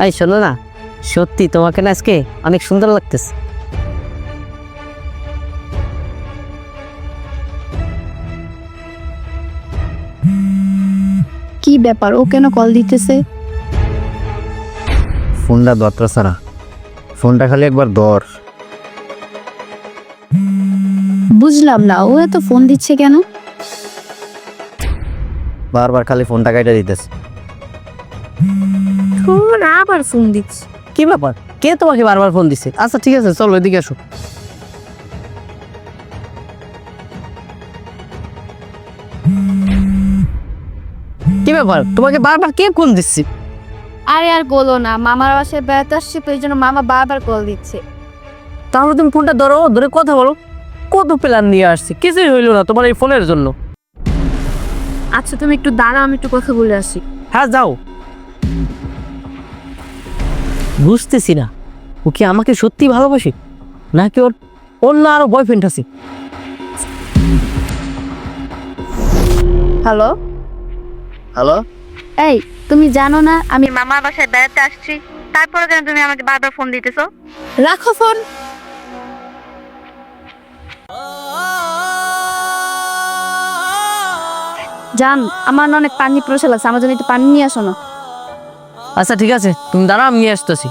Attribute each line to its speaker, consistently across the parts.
Speaker 1: এই শোনো না, সত্যি তোমাকে না আজকে অনেক সুন্দর লাগতেছে।
Speaker 2: কি ব্যাপার, ও কেন কল দিতেছে?
Speaker 3: ফোনটা দরটা ছাড়া, ফোনটা খালি একবার দর।
Speaker 2: বুঝলাম না, ও এত ফোন দিচ্ছে কেন?
Speaker 3: বারবার খালি ফোনটা কাইটা দিতেছে।
Speaker 2: আবার ফোন দিচ্ছে।
Speaker 1: কি ব্যাপার, কে তোমাকে বারবার ফোন দিছে? আচ্ছা ঠিক আছে, চলো এদিকে আসো। কি ব্যাপার, তোমাকে বারবার কে ফোন দিচ্ছে?
Speaker 2: আরে আর বলো না, মামার বাসায় বেড়াতে আসছে তো এই জন্য মামা বারবার কল দিচ্ছে।
Speaker 1: তাহলে তুমি ফোনটা ধরো, ধরে কথা বলো। কত প্ল্যান নিয়ে আসছে, কিছুই হইলো না তোমার এই ফোনের জন্য।
Speaker 2: আচ্ছা তুমি একটু দাঁড়াও, আমি একটু কথা বলে আসি।
Speaker 1: হ্যাঁ যাও। বুঝতেছি না, ও কি আমাকে সত্যি ভালোবাসে নাকি ওর অন্য আরো বয়ফ্রেন্ড আছে?
Speaker 2: হ্যালো
Speaker 3: হ্যালো,
Speaker 2: এই, তুমি জানো না আমি মামার বাসায় বেড়াতে আসছি, তারপরে কেন তুমি আমাকে বারবার ফোন দিতেছো? রাখো ফোন। জান, আমার না অনেক পানি প্রশাল আছে, আমার জন্য একটু পানি নিয়ে আসো না।
Speaker 1: আচ্ছা ঠিক আছে, তুমি দাঁড়াও, আমি নিয়ে আসতেছি।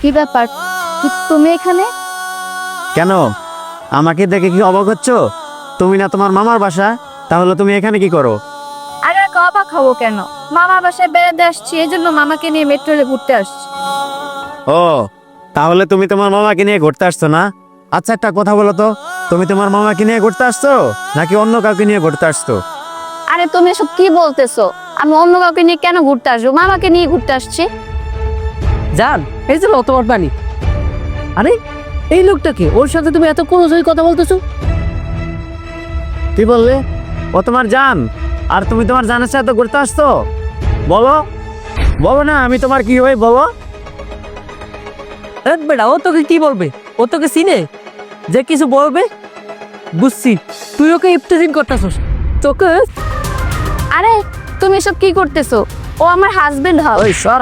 Speaker 2: কি ব্যাপার, তুমি এখানে?
Speaker 3: কেন আমাকে দেখে কি অবাক হচ্ছ? তুমি না তোমার মামার বাসা, তাহলে তুমি এখানে কি করো?
Speaker 2: আরে অবাক খাবো কেন, মামার বাসায় বেড়াতে আসছি, এই জন্য মামাকে নিয়ে মেট্রোলে ঘুরতে আসছি।
Speaker 3: ও, তাহলে তুমি তোমার মামাকে নিয়ে ঘুরতে আসছো না? আচ্ছা একটা কথা বলো তো, তুমি তোমার মামাকে নিয়ে ঘুরতে আসছো নাকি অন্য কাউকে নিয়ে ঘুরতে আসছো?
Speaker 2: আরে তুমি এসব কি বলতেছো? আমি অন্য কাউকে নিয়ে কেন ঘুরতে আসবো, মামাকে নিয়ে ঘুরতে আসছি।
Speaker 1: জান, এই যে তোমার পানি। আরে এই লোকটাকে, ওর সাথে তুমি এত কোনো কথা বলতেছো?
Speaker 3: কি বললে? ও তোমার জান, আর তুমি তোমার জানের সাথে ঘুরতে আসছো? বলো বলো না, আমি তোমার কি হই বলো।
Speaker 1: বেটা, ও তোকে কি বলবে? ও তোকে চিনে, যে কিছু বলবে। বুঝছি, তুই ওকে ইফতেজিং করতেছস। তোকে
Speaker 2: আরে তুমি এসব কি করতেছো? ও আমার হাজবেন্ড হয়।
Speaker 1: ওই সর।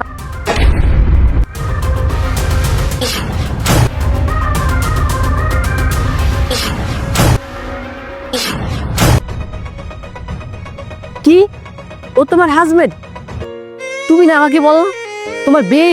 Speaker 1: কি, ও তোমার হাজবেন্ড? তুমি না আমাকে বলো তোমার বিয়ে